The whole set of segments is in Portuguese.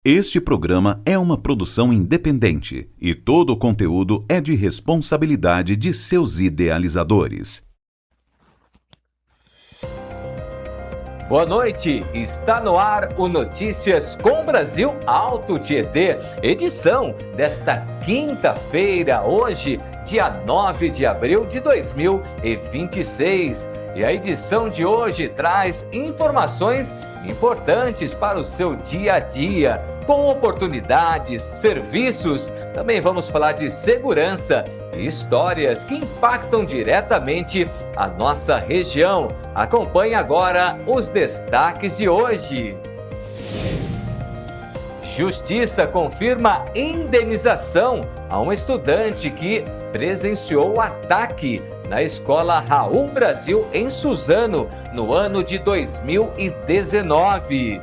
Este programa é uma produção independente e todo o conteúdo é de responsabilidade de seus idealizadores. Boa noite, está no ar o Notícias com Brasil Alto Tietê, edição desta quinta-feira, hoje, dia 9 de abril de 2026. E a edição de hoje traz informações importantes para o seu dia a dia, com oportunidades, serviços, também vamos falar de segurança e histórias que impactam diretamente a nossa região. Acompanhe agora os destaques de hoje. Justiça confirma indenização a um estudante que presenciou o ataque na escola Raul Brasil, em Suzano, no ano de 2019.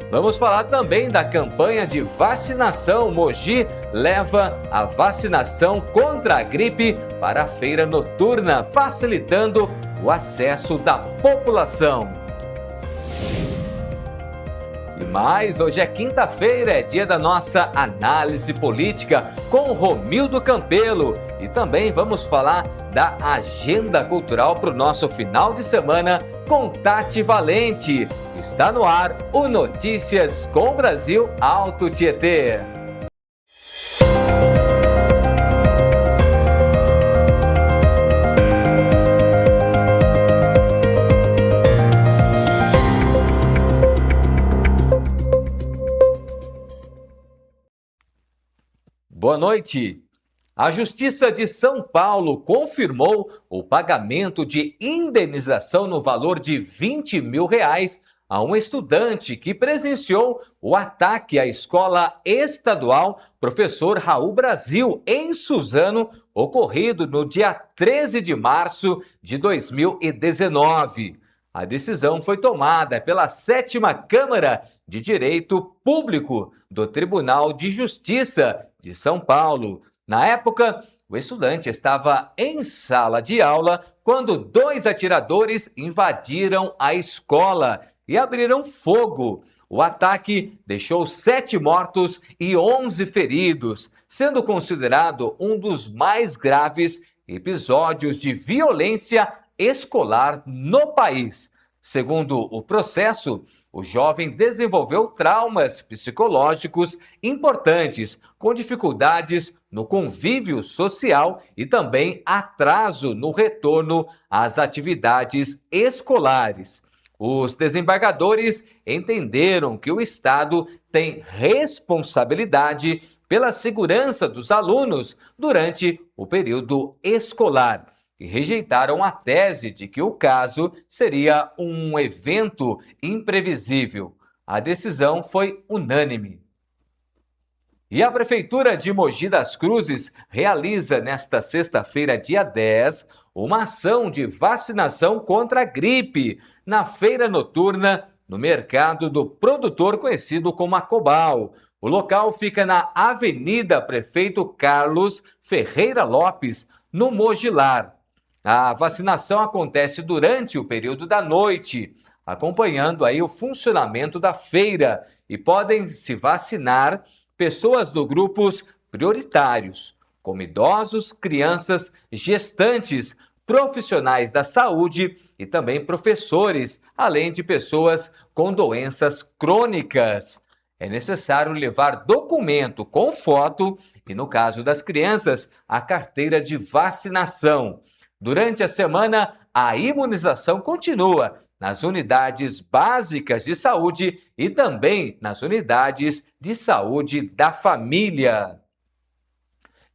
Vamos falar também da campanha de vacinação. Mogi leva a vacinação contra a gripe para a feira noturna, facilitando o acesso da população. E mais, hoje é quinta-feira, é dia da nossa análise política com Romildo Campelo. E também vamos falar da agenda cultural para o nosso final de semana com Tati Valente. Está no ar o Notícias com Brasil Alto Tietê. Boa noite. A Justiça de São Paulo confirmou o pagamento de indenização no valor de R$20 mil a um estudante que presenciou o ataque à escola estadual Professor Raul Brasil, em Suzano, ocorrido no dia 13 de março de 2019. A decisão foi tomada pela 7ª Câmara de Direito Público do Tribunal de Justiça de São Paulo. Na época, o estudante estava em sala de aula quando 2 atiradores invadiram a escola e abriram fogo. O ataque deixou 7 mortos e 11 feridos, sendo considerado um dos mais graves episódios de violência escolar no país. Segundo o processo, o jovem desenvolveu traumas psicológicos importantes, com dificuldades no convívio social e também atraso no retorno às atividades escolares. Os desembargadores entenderam que o Estado tem responsabilidade pela segurança dos alunos durante o período escolar e rejeitaram a tese de que o caso seria um evento imprevisível. A decisão foi unânime. E a Prefeitura de Mogi das Cruzes realiza nesta sexta-feira, dia 10, uma ação de vacinação contra a gripe na feira noturna no mercado do produtor conhecido como Acobal. O local fica na Avenida Prefeito Carlos Ferreira Lopes, no Mogilar. A vacinação acontece durante o período da noite, acompanhando aí o funcionamento da feira, e podem se vacinar pessoas dos grupos prioritários, como idosos, crianças, gestantes, profissionais da saúde e também professores, além de pessoas com doenças crônicas. É necessário levar documento com foto e, no caso das crianças, a carteira de vacinação. Durante a semana, a imunização continua nas unidades básicas de saúde e também nas unidades de saúde da família.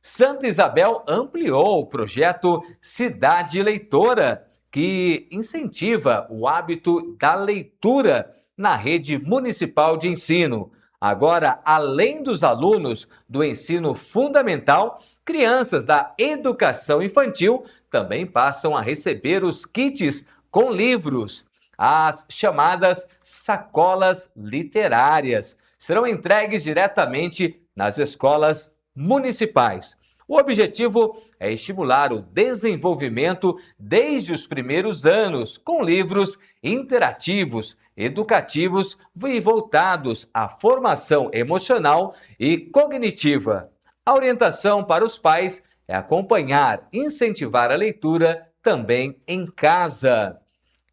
Santa Isabel ampliou o projeto Cidade Leitora, que incentiva o hábito da leitura na rede municipal de ensino. Agora, além dos alunos do ensino fundamental, crianças da educação infantil também passam a receber os kits com livros. As chamadas sacolas literárias serão entregues diretamente nas escolas municipais. O objetivo é estimular o desenvolvimento desde os primeiros anos, com livros interativos, educativos e voltados à formação emocional e cognitiva. A orientação para os pais é acompanhar, incentivar a leitura também em casa.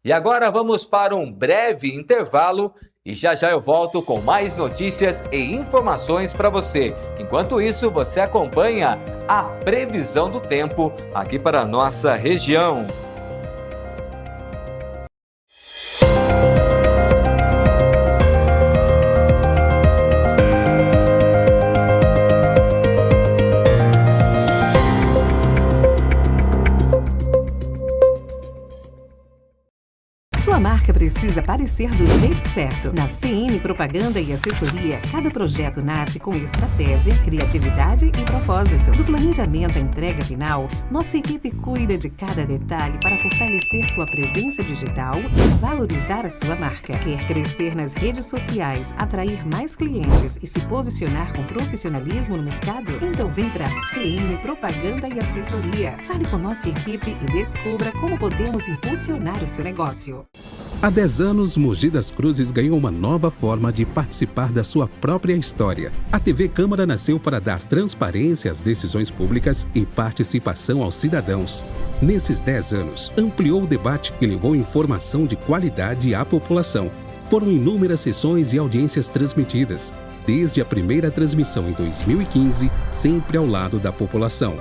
E agora vamos para um breve intervalo e já eu volto com mais notícias e informações para você. Enquanto isso, você acompanha a previsão do tempo aqui para a nossa região. Sua marca precisa aparecer do jeito certo. Na CM Propaganda e Assessoria, cada projeto nasce com estratégia, criatividade e propósito. Do planejamento à entrega final, nossa equipe cuida de cada detalhe para fortalecer sua presença digital e valorizar a sua marca. Quer crescer nas redes sociais, atrair mais clientes e se posicionar com profissionalismo no mercado? Então vem para CM Propaganda e Assessoria. Fale com nossa equipe e descubra como podemos impulsionar o seu negócio. Há 10 anos, Mogi das Cruzes ganhou uma nova forma de participar da sua própria história. A TV Câmara nasceu para dar transparência às decisões públicas e participação aos cidadãos. Nesses 10 anos, ampliou o debate e levou informação de qualidade à população. Foram inúmeras sessões e audiências transmitidas, desde a primeira transmissão em 2015, sempre ao lado da população.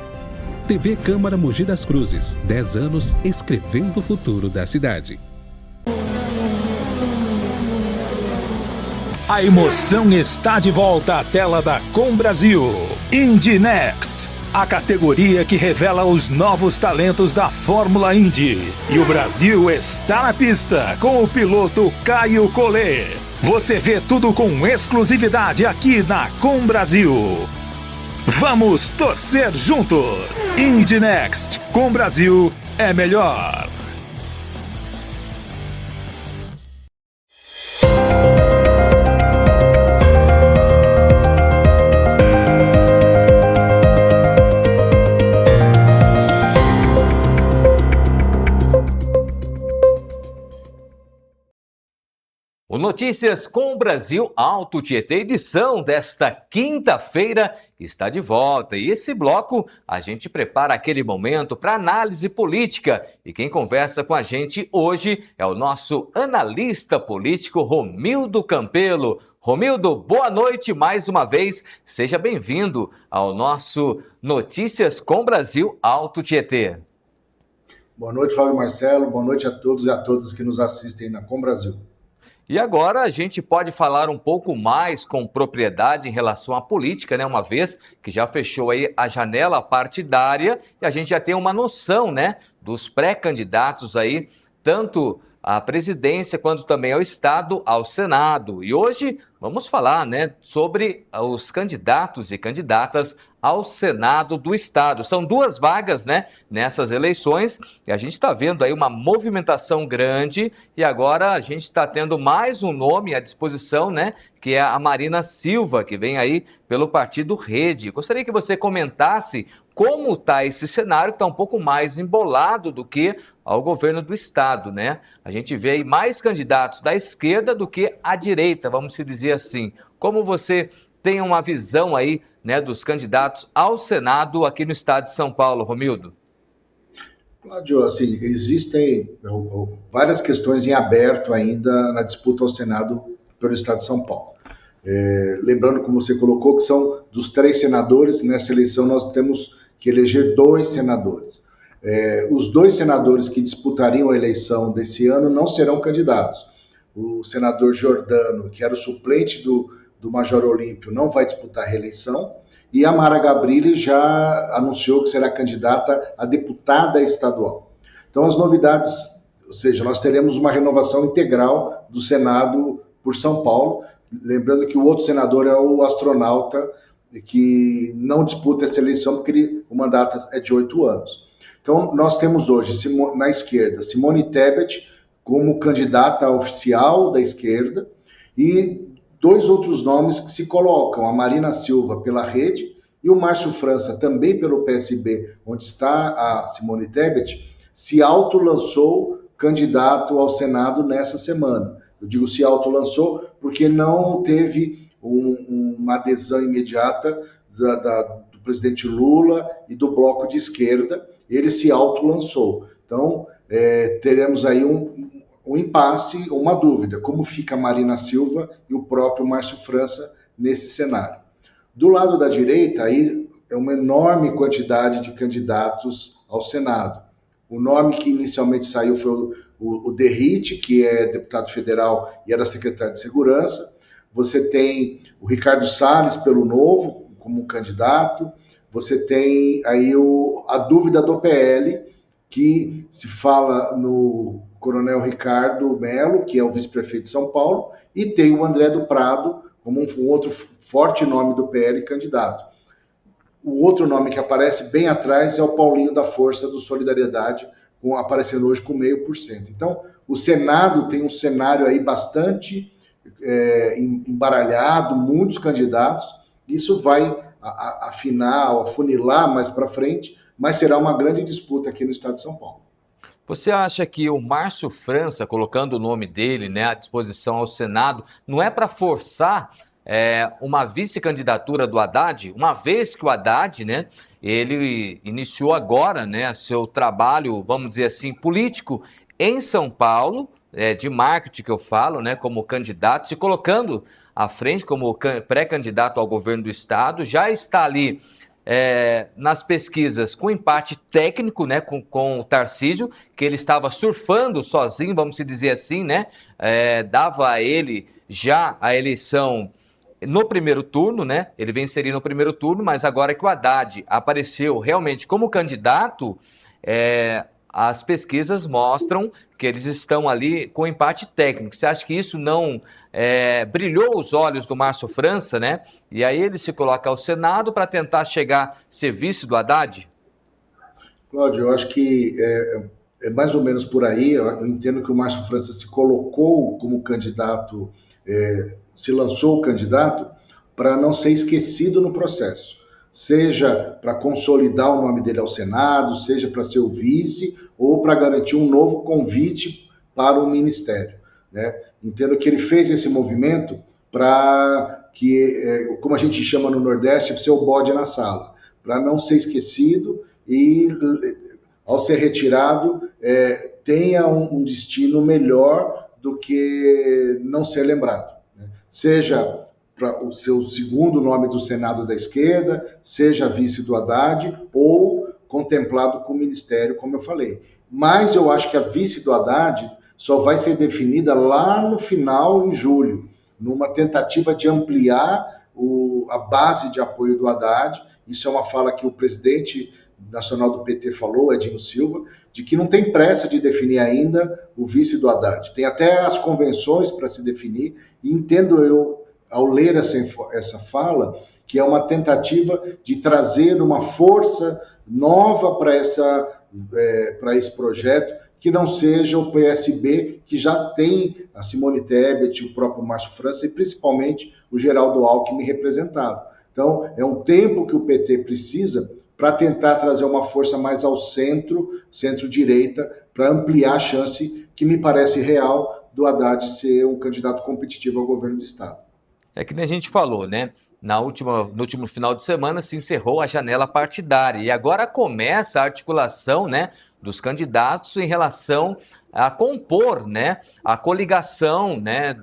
TV Câmara Mogi das Cruzes, 10 anos escrevendo o futuro da cidade. A emoção está de volta à tela da Com Brasil. Indy Next, a categoria que revela os novos talentos da Fórmula Indy. E o Brasil está na pista com o piloto Caio Collet. Você vê tudo com exclusividade aqui na Com Brasil. Vamos torcer juntos. Indy Next, Com Brasil é melhor. O Notícias com o Brasil Alto Tietê, edição desta quinta-feira, está de volta. E esse bloco a gente prepara aquele momento para análise política. E quem conversa com a gente hoje é o nosso analista político Romildo Campelo. Romildo, boa noite mais uma vez. Seja bem-vindo ao nosso Notícias com o Brasil Alto Tietê. Boa noite, Flávio Marcelo. Boa noite a todos e a todas que nos assistem na Com Brasil. E agora a gente pode falar um pouco mais com propriedade em relação à política, né? Uma vez que já fechou aí a janela partidária e a gente já tem uma noção, né, dos pré-candidatos aí, tanto à presidência quanto também ao Estado, ao Senado. E hoje vamos falar, né, sobre os candidatos e candidatas ao Senado do Estado. São 2 vagas, né, nessas eleições, e a gente está vendo aí uma movimentação grande, e agora a gente está tendo mais um nome à disposição, né, que é a Marina Silva, que vem aí pelo partido Rede. Gostaria que você comentasse como está esse cenário, que está um pouco mais embolado do que ao governo do Estado, né? A gente vê aí mais candidatos da esquerda do que à direita, vamos se dizer assim. Como você tem uma visão aí, né, dos candidatos ao Senado aqui no estado de São Paulo, Romildo? Cláudio, assim, existem várias questões em aberto ainda na disputa ao Senado pelo estado de São Paulo. Lembrando, como você colocou, que são dos 3 senadores, nessa eleição nós temos que eleger 2 senadores. Os 2 senadores que disputariam a eleição desse ano não serão candidatos. O senador Giordano, que era o suplente do Major Olímpio, não vai disputar a reeleição, e a Mara Gabrilli já anunciou que será candidata a deputada estadual. Então, as novidades, ou seja, nós teremos uma renovação integral do Senado por São Paulo, lembrando que o outro senador é o astronauta, que não disputa essa eleição porque o mandato é de 8 anos. Então, nós temos hoje, na esquerda, Simone Tebet como candidata oficial da esquerda, e 2 outros nomes que se colocam, a Marina Silva pela Rede E o Márcio França, também pelo PSB, onde está a Simone Tebet, se autolançou candidato ao Senado nessa semana. Eu digo se autolançou porque não teve uma adesão imediata do presidente Lula e do bloco de esquerda. Ele se autolançou. Então, teremos aí um impasse, uma dúvida, como fica a Marina Silva e o próprio Márcio França nesse cenário. Do lado da direita, aí é uma enorme quantidade de candidatos ao Senado. O nome que inicialmente saiu foi o Derrite, que é deputado federal e era secretário de Segurança. Você tem o Ricardo Salles, pelo Novo, como um candidato. Você tem aí a dúvida do PL, que se fala no Coronel Ricardo Melo, que é o vice-prefeito de São Paulo, e tem o André do Prado, como um outro forte nome do PL candidato. O outro nome que aparece bem atrás é o Paulinho da Força do Solidariedade, aparecendo hoje com 0,5%. Então, o Senado tem um cenário aí bastante embaralhado, muitos candidatos. Isso vai afinar, afunilar mais para frente, mas será uma grande disputa aqui no estado de São Paulo. Você acha que o Márcio França, colocando o nome dele, né, à disposição ao Senado, não é para forçar uma vice-candidatura do Haddad, uma vez que o Haddad, né, ele iniciou agora, né, seu trabalho, vamos dizer assim, político em São Paulo, de marketing que eu falo, né, como candidato, se colocando à frente como pré-candidato ao governo do estado, já está ali nas pesquisas com empate técnico, né, com o Tarcísio, que ele estava surfando sozinho, vamos dizer assim, né, dava a ele já a eleição no primeiro turno, né, ele venceria no primeiro turno, mas agora que o Haddad apareceu realmente como candidato, as pesquisas mostram que eles estão ali com empate técnico. Você acha que isso não brilhou os olhos do Márcio França, né? E aí ele se coloca ao Senado para tentar chegar a ser vice do Haddad? Cláudio, eu acho que é mais ou menos por aí. Eu entendo que o Márcio França se colocou como candidato, se lançou candidato para não ser esquecido no processo. Seja para consolidar o nome dele ao Senado, seja para ser o vice, ou para garantir um novo convite para o ministério, né? Entendo que ele fez esse movimento para que, como a gente chama no Nordeste, ser o bode na sala, para não ser esquecido e, ao ser retirado, tenha um destino melhor do que não ser lembrado, né? Seja para o seu segundo nome do Senado da esquerda, seja vice do Haddad ou contemplado com o ministério, como eu falei. Mas eu acho que a vice do Haddad só vai ser definida lá no final, em julho, numa tentativa de ampliar a base de apoio do Haddad. Isso é uma fala que o presidente nacional do PT falou, Edinho Silva, de que não tem pressa de definir ainda o vice do Haddad. Tem até as convenções para se definir, e entendo eu, ao ler essa fala, que é uma tentativa de trazer uma força nova para esse projeto, que não seja o PSB, que já tem a Simone Tebet, o próprio Márcio França e principalmente o Geraldo Alckmin representado. Então, é um tempo que o PT precisa para tentar trazer uma força mais ao centro-direita, para ampliar a chance, que me parece real, do Haddad ser um candidato competitivo ao governo do estado. É que nem a gente falou, né? No último final de semana se encerrou a janela partidária e agora começa a articulação, né, dos candidatos em relação a compor, né, a coligação, né,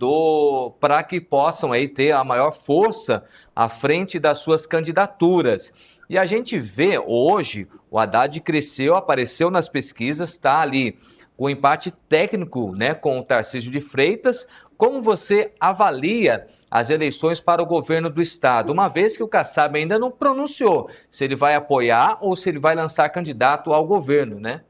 para que possam aí ter a maior força à frente das suas candidaturas. E a gente vê hoje o Haddad cresceu, apareceu nas pesquisas, está ali com empate técnico, né, com o Tarcísio de Freitas. Como você avalia as eleições para o governo do estado, uma vez que o Kassab ainda não pronunciou se ele vai apoiar ou se ele vai lançar candidato ao governo, né?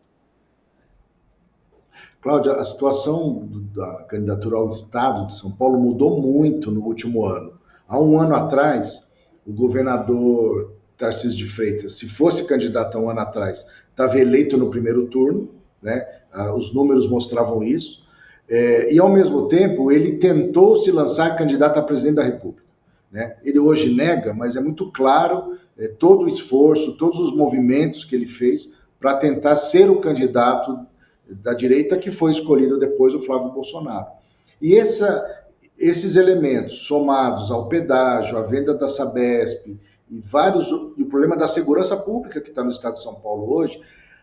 Cláudia, a situação da candidatura ao estado de São Paulo mudou muito no último ano. Há um ano atrás, o governador Tarcísio de Freitas, se fosse candidato há um ano atrás, estava eleito no primeiro turno, né? Os números mostravam isso. E, ao mesmo tempo, ele tentou se lançar candidato a presidente da República, né? Ele hoje nega, mas é muito claro todo o esforço, todos os movimentos que ele fez para tentar ser o candidato da direita que foi escolhido depois, o Flávio Bolsonaro. E esses elementos, somados ao pedágio, à venda da Sabesp, e o problema da segurança pública que está no estado de São Paulo hoje,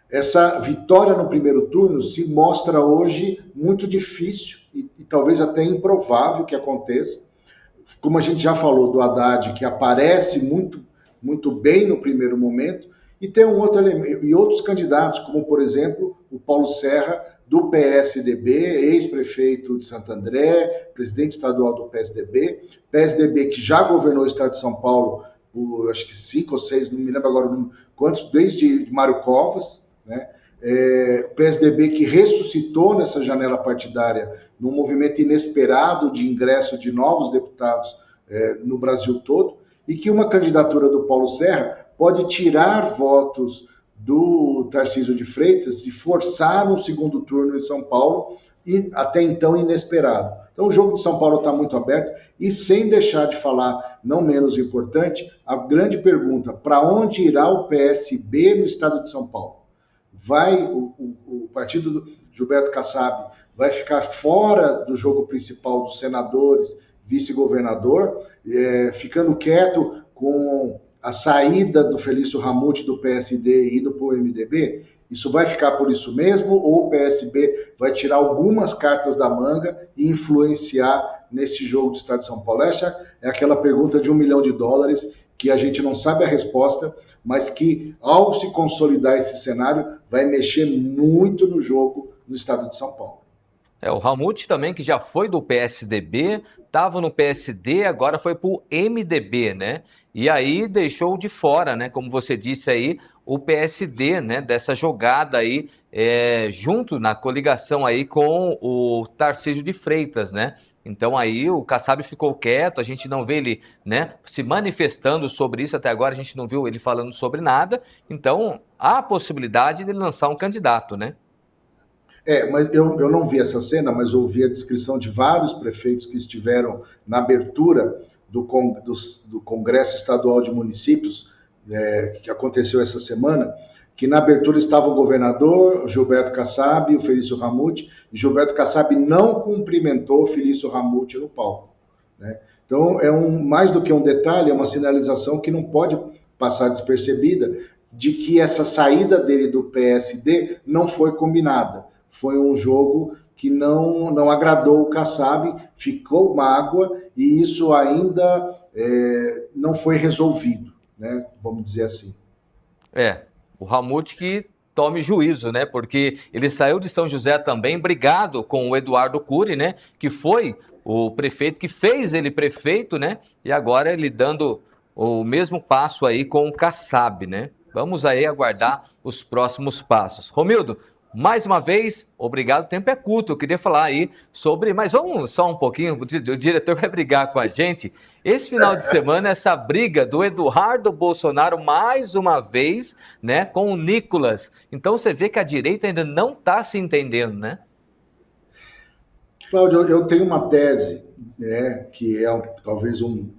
essa vitória no primeiro turno se mostra hoje muito difícil e talvez até improvável que aconteça. Como a gente já falou do Haddad, que aparece muito bem no primeiro momento, e tem um outro elemento, e outros candidatos, como por exemplo o Paulo Serra, do PSDB, ex-prefeito de Santo André, presidente estadual do PSDB que já governou o estado de São Paulo por acho que 5 ou 6, não me lembro agora quantos, desde Mário Covas, né? O PSDB que ressuscitou nessa janela partidária num movimento inesperado de ingresso de novos deputados no Brasil todo, e que uma candidatura do Paulo Serra pode tirar votos do Tarcísio de Freitas e forçar um segundo turno em São Paulo, e até então inesperado. Então o jogo de São Paulo está muito aberto, e sem deixar de falar, não menos importante, a grande pergunta: para onde irá o PSB no estado de São Paulo? O partido do Gilberto Kassab vai ficar fora do jogo principal dos senadores, vice-governador, ficando quieto com a saída do Felício Ramute do PSD e indo para o MDB? Isso vai ficar por isso mesmo, ou o PSB vai tirar algumas cartas da manga e influenciar nesse jogo do estado de São Paulo? Essa é aquela pergunta de $1 milhão que a gente não sabe a resposta, mas que, ao se consolidar esse cenário, vai mexer muito no jogo no estado de São Paulo. O Ramute também, que já foi do PSDB, estava no PSD, agora foi para o MDB, né? E aí deixou de fora, né? Como você disse aí, o PSD, né? Dessa jogada aí, junto na coligação aí com o Tarcísio de Freitas, né? Então aí o Kassab ficou quieto, a gente não vê ele, né, se manifestando sobre isso, até agora a gente não viu ele falando sobre nada, então há a possibilidade de ele lançar um candidato, né? Mas eu não vi essa cena, mas ouvi a descrição de vários prefeitos que estiveram na abertura do Congresso Estadual de Municípios, que aconteceu essa semana, que na abertura estava o governador, o Gilberto Kassab e o Felício Ramute, e Gilberto Kassab não cumprimentou o Felício Ramute no palco, né? Então, mais do que um detalhe, é uma sinalização que não pode passar despercebida, de que essa saída dele do PSD não foi combinada. Foi um jogo que não agradou o Kassab, ficou mágoa, e isso ainda não foi resolvido, né? Vamos dizer assim. O Ramute que tome juízo, né? Porque ele saiu de São José também brigado com o Eduardo Cury, né? Que foi o prefeito que fez ele prefeito, né? E agora ele dando o mesmo passo aí com o Kassab, né? Vamos aí aguardar os próximos passos. Romildo, mais uma vez, obrigado, o tempo é curto, eu queria falar aí sobre, mas vamos só um pouquinho, o diretor vai brigar com a gente. Esse final de semana, essa briga do Eduardo Bolsonaro, mais uma vez, né, com o Nicolas. Então você vê que a direita ainda não está se entendendo, né? Cláudio, eu tenho uma tese, que é talvez uma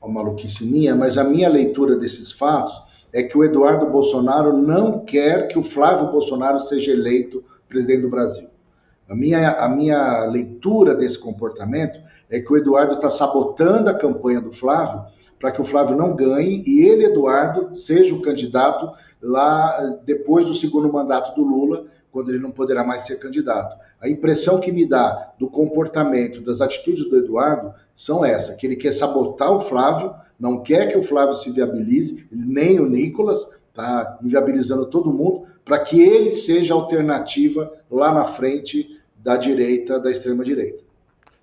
maluquice minha, mas a minha leitura desses fatos é que o Eduardo Bolsonaro não quer que o Flávio Bolsonaro seja eleito presidente do Brasil. A minha leitura desse comportamento é que o Eduardo está sabotando a campanha do Flávio para que o Flávio não ganhe e ele, Eduardo, seja o candidato lá depois do segundo mandato do Lula, quando ele não poderá mais ser candidato. A impressão que me dá do comportamento, das atitudes do Eduardo, são essa, que ele quer sabotar o Flávio, não quer que o Flávio se viabilize, nem o Nicolas, está inviabilizando todo mundo, para que ele seja a alternativa lá na frente da direita, da extrema-direita.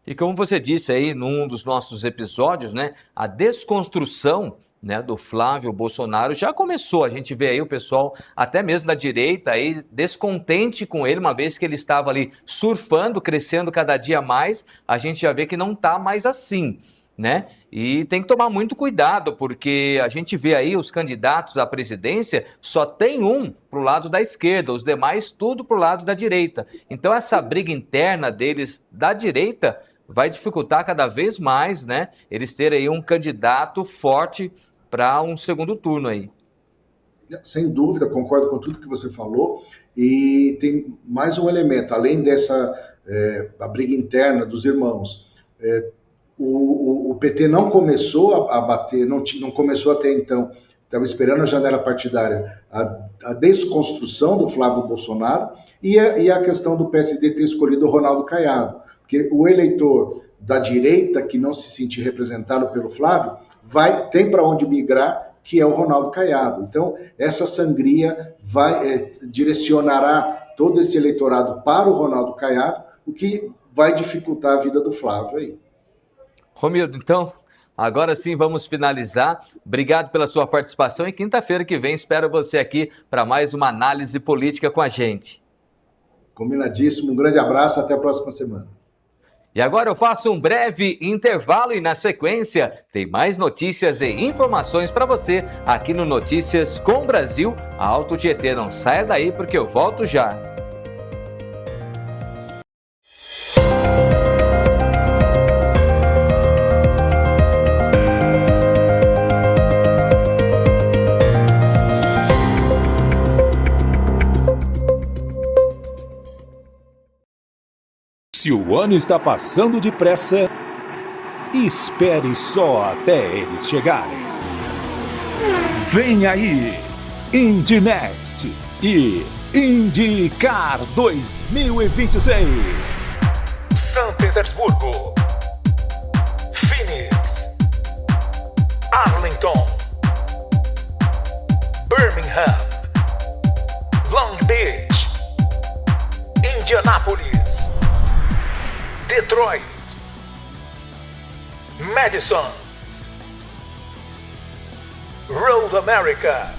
E como você disse aí num dos nossos episódios, né, a desconstrução, né, do Flávio Bolsonaro já começou. A gente vê aí o pessoal, até mesmo da direita, aí, descontente com ele, uma vez que ele estava ali surfando, crescendo cada dia mais, a gente já vê que não está mais assim, né? E tem que tomar muito cuidado, porque a gente vê aí os candidatos à presidência, só tem um para o lado da esquerda, os demais tudo para o lado da direita. Então essa briga interna deles da direita vai dificultar cada vez mais, né, eles terem aí um candidato forte para um segundo turno aí. Sem dúvida, concordo com tudo que você falou. E tem mais um elemento, além dessa a briga interna dos irmãos. O PT não começou a bater, não começou até então, estava esperando a janela partidária, a desconstrução do Flávio Bolsonaro e a questão do PSD ter escolhido o Ronaldo Caiado. Porque o eleitor da direita, que não se sentir representado pelo Flávio, tem para onde migrar, que é o Ronaldo Caiado. Então, essa sangria direcionará todo esse eleitorado para o Ronaldo Caiado, o que vai dificultar a vida do Flávio aí. Romildo, então, agora sim vamos finalizar. Obrigado pela sua participação e quinta-feira que vem espero você aqui para mais uma análise política com a gente. Combinadíssimo, um grande abraço, até a próxima semana. E agora eu faço um breve intervalo e na sequência tem mais notícias e informações para você aqui no Notícias com Brasil Alto Tietê. Não saia daí porque eu volto já. Se o ano está passando depressa, espere só até eles chegarem. Vem aí, Indy Next e IndyCar 2026. São Petersburgo, Phoenix, Arlington, Birmingham, Long Beach, Indianápolis, Detroit, Madison, Road America,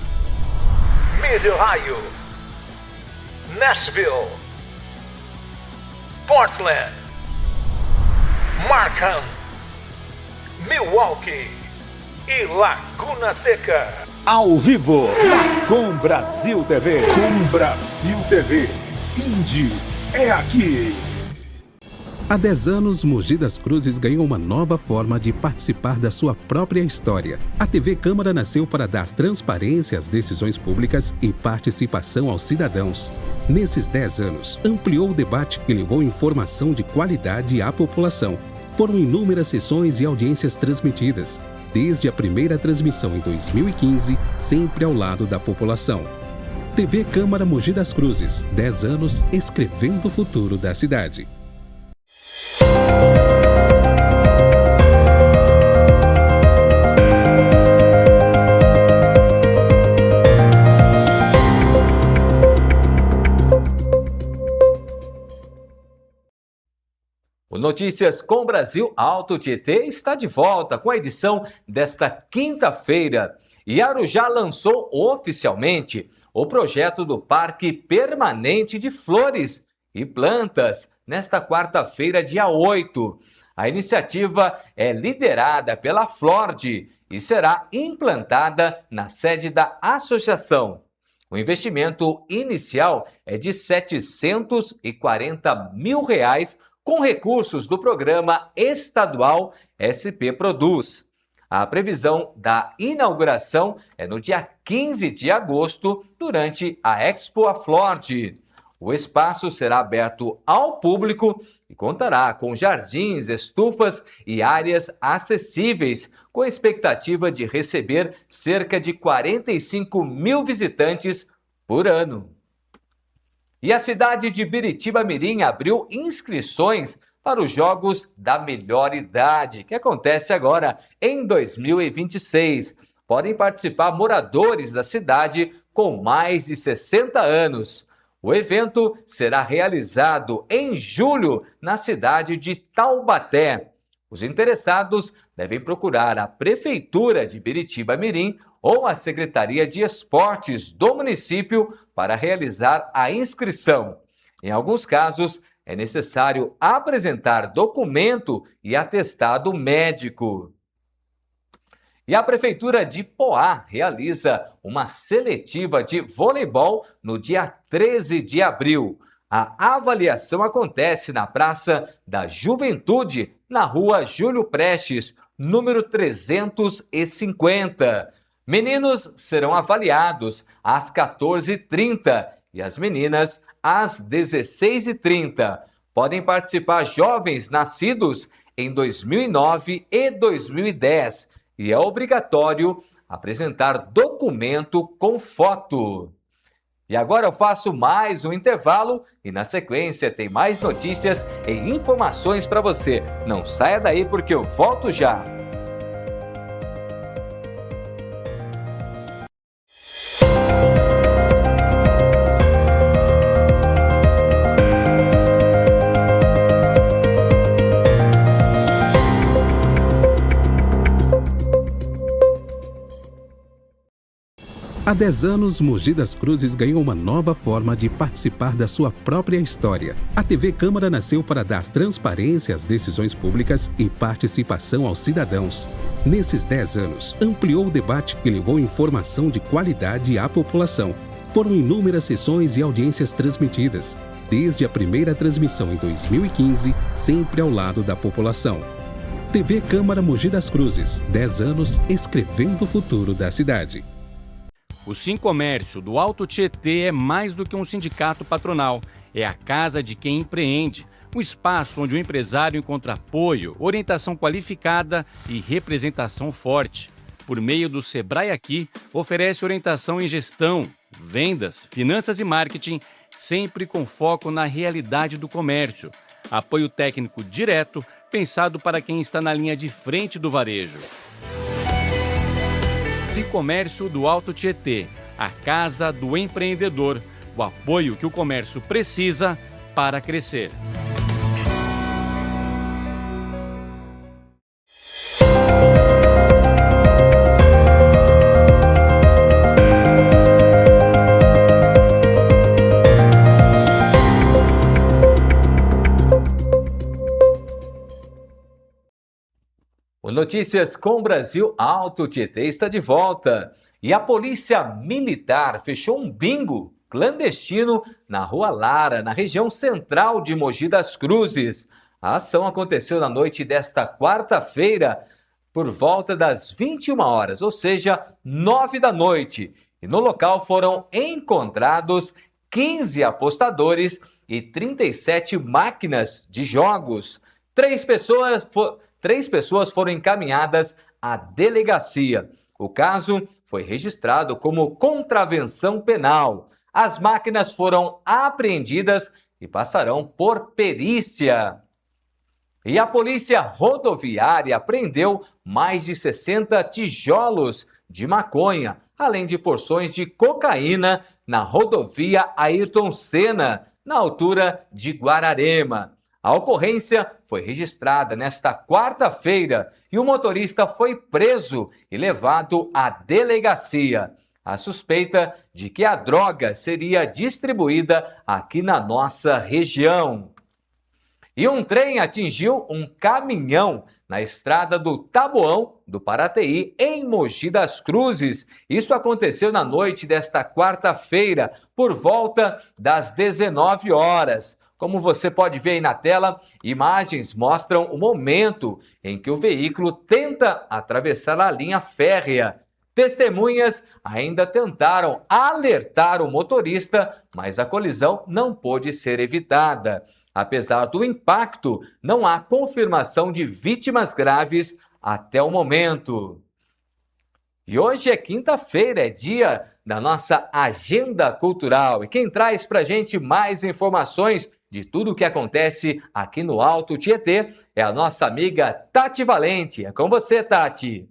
Mid-Ohio, Nashville, Portland, Markham, Milwaukee e Laguna Seca. Ao vivo, com Brasil TV. Com Brasil TV. Indy é aqui. Há 10 anos, Mogi das Cruzes ganhou uma nova forma de participar da sua própria história. A TV Câmara nasceu para dar transparência às decisões públicas e participação aos cidadãos. Nesses 10 anos, ampliou o debate e levou informação de qualidade à população. Foram inúmeras sessões e audiências transmitidas, desde a primeira transmissão em 2015, sempre ao lado da população. TV Câmara Mogi das Cruzes, 10 anos escrevendo o futuro da cidade. O Notícias com Brasil Alto Tietê está de volta com a edição desta quinta-feira. E Arujá lançou oficialmente o projeto do Parque Permanente de Flores e Plantas nesta quarta-feira, dia 8. A iniciativa é liderada pela Flord e será implantada na sede da associação. O investimento inicial é de R$ 740 mil com recursos do programa estadual SP Produz. A previsão da inauguração é no dia 15 de agosto, durante a Expo Flord. O espaço será aberto ao público e contará com jardins, estufas e áreas acessíveis, com a expectativa de receber cerca de 45 mil visitantes por ano. E a cidade de Biritiba-Mirim abriu inscrições para os Jogos da Melhor Idade, que acontece agora em 2026. Podem participar moradores da cidade com mais de 60 anos. O evento será realizado em julho na cidade de Taubaté. Os interessados devem procurar a Prefeitura de Biritiba-Mirim ou a Secretaria de Esportes do município para realizar a inscrição. Em alguns casos, é necessário apresentar documento e atestado médico. E a Prefeitura de Poá realiza uma seletiva de voleibol no dia 13 de abril. A avaliação acontece na Praça da Juventude, na Rua Júlio Prestes, número 350. Meninos serão avaliados às 14h30 e as meninas às 16h30. Podem participar jovens nascidos em 2009 e 2010 e é obrigatório apresentar documento com foto. E agora eu faço mais um intervalo e na sequência tem mais notícias e informações para você. Não saia daí porque eu volto já. Há 10 anos, Mogi das Cruzes ganhou uma nova forma de participar da sua própria história. A TV Câmara nasceu para dar transparência às decisões públicas e participação aos cidadãos. Nesses 10 anos, ampliou o debate e levou informação de qualidade à população. Foram inúmeras sessões e audiências transmitidas, desde a primeira transmissão em 2015, sempre ao lado da população. TV Câmara Mogi das Cruzes, 10 anos escrevendo o futuro da cidade. O Sincomércio do Alto Tietê é mais do que um sindicato patronal. É a casa de quem empreende, um espaço onde o empresário encontra apoio, orientação qualificada e representação forte. Por meio do Sebrae Aqui, oferece orientação em gestão, vendas, finanças e marketing, sempre com foco na realidade do comércio. Apoio técnico direto, pensado para quem está na linha de frente do varejo. Sincomércio do Alto Tietê, a casa do empreendedor, o apoio que o comércio precisa para crescer. O Notícias com Brasil Alto Tietê está de volta e a Polícia Militar fechou um bingo clandestino na Rua Lara, na região central de Mogi das Cruzes. A ação aconteceu na noite desta quarta-feira por volta das 21 horas, ou seja, 9 da noite. E no local foram encontrados 15 apostadores e 37 máquinas de jogos. Três pessoas foram encaminhadas à delegacia. O caso foi registrado como contravenção penal. As máquinas foram apreendidas e passarão por perícia. E a Polícia Rodoviária apreendeu mais de 60 tijolos de maconha, além de porções de cocaína na rodovia Ayrton Senna, na altura de Guararema. A ocorrência foi registrada nesta quarta-feira e o motorista foi preso e levado à delegacia. A suspeita de que a droga seria distribuída aqui na nossa região. E um trem atingiu um caminhão na estrada do Taboão do Paraty, em Mogi das Cruzes. Isso aconteceu na noite desta quarta-feira, por volta das 19 horas. Como você pode ver aí na tela, imagens mostram o momento em que o veículo tenta atravessar a linha férrea. Testemunhas ainda tentaram alertar o motorista, mas a colisão não pôde ser evitada. Apesar do impacto, não há confirmação de vítimas graves até o momento. E hoje é quinta-feira, é dia da nossa agenda cultural. E quem traz pra gente mais informações de tudo o que acontece aqui no Alto Tietê é a nossa amiga Tati Valente. É com você, Tati.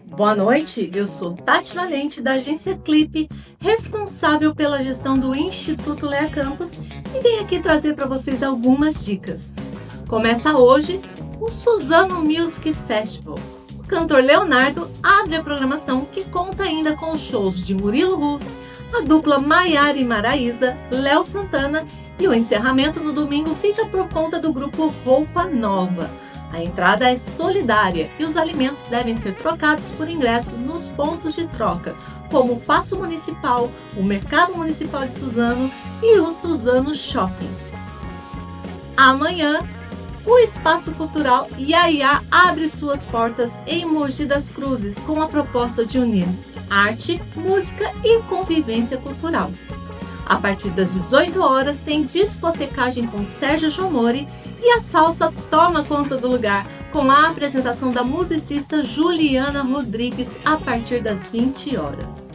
Boa noite, eu sou Tati Valente da agência Clipe, responsável pela gestão do Instituto Lea Campus e venho aqui trazer para vocês algumas dicas. Começa hoje o Suzano Music Festival. O cantor Leonardo abre a programação que conta ainda com os shows de Murilo Huff, a dupla Maiara e Maraísa, Léo Santana e o encerramento no domingo fica por conta do grupo Roupa Nova. A entrada é solidária e os alimentos devem ser trocados por ingressos nos pontos de troca, como o Paço Municipal, o Mercado Municipal de Suzano e o Suzano Shopping. Amanhã o Espaço Cultural Iaiá abre suas portas em Mogi das Cruzes com a proposta de unir arte, música e convivência cultural. A partir das 18 horas tem discotecagem com Sérgio Jomori e a salsa toma conta do lugar, com a apresentação da musicista Juliana Rodrigues a partir das 20 horas.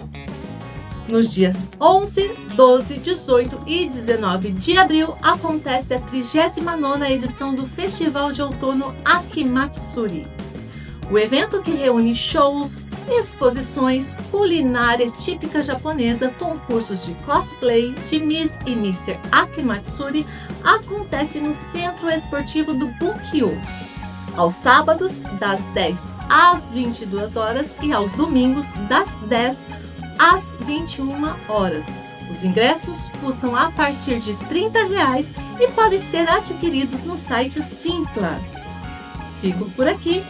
Nos dias 11, 12, 18 e 19 de abril acontece a 39ª edição do Festival de Outono Akimatsuri. O evento, que reúne shows, exposições, culinária típica japonesa, concursos de cosplay de Miss e Mr. Akimatsuri, acontece no Centro Esportivo do Bunkyo, aos sábados das 10 às 22 horas e aos domingos das 10 às 21 horas. Os ingressos custam a partir de R$ 30 e podem ser adquiridos no site Simpla. Fico por aqui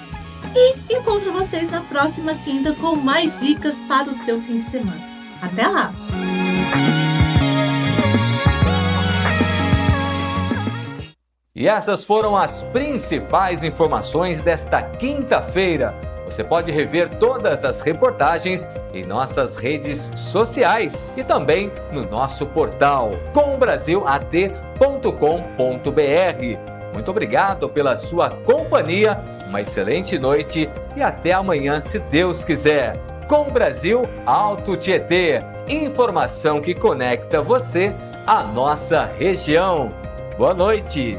e encontro vocês na próxima quinta com mais dicas para o seu fim de semana. Até lá! E essas foram as principais informações desta quinta-feira. Você pode rever todas as reportagens em nossas redes sociais e também no nosso portal combrasilat.com.br. Muito obrigado pela sua companhia, uma excelente noite e até amanhã, se Deus quiser. Com Brasil Alto Tietê, informação que conecta você à nossa região. Boa noite!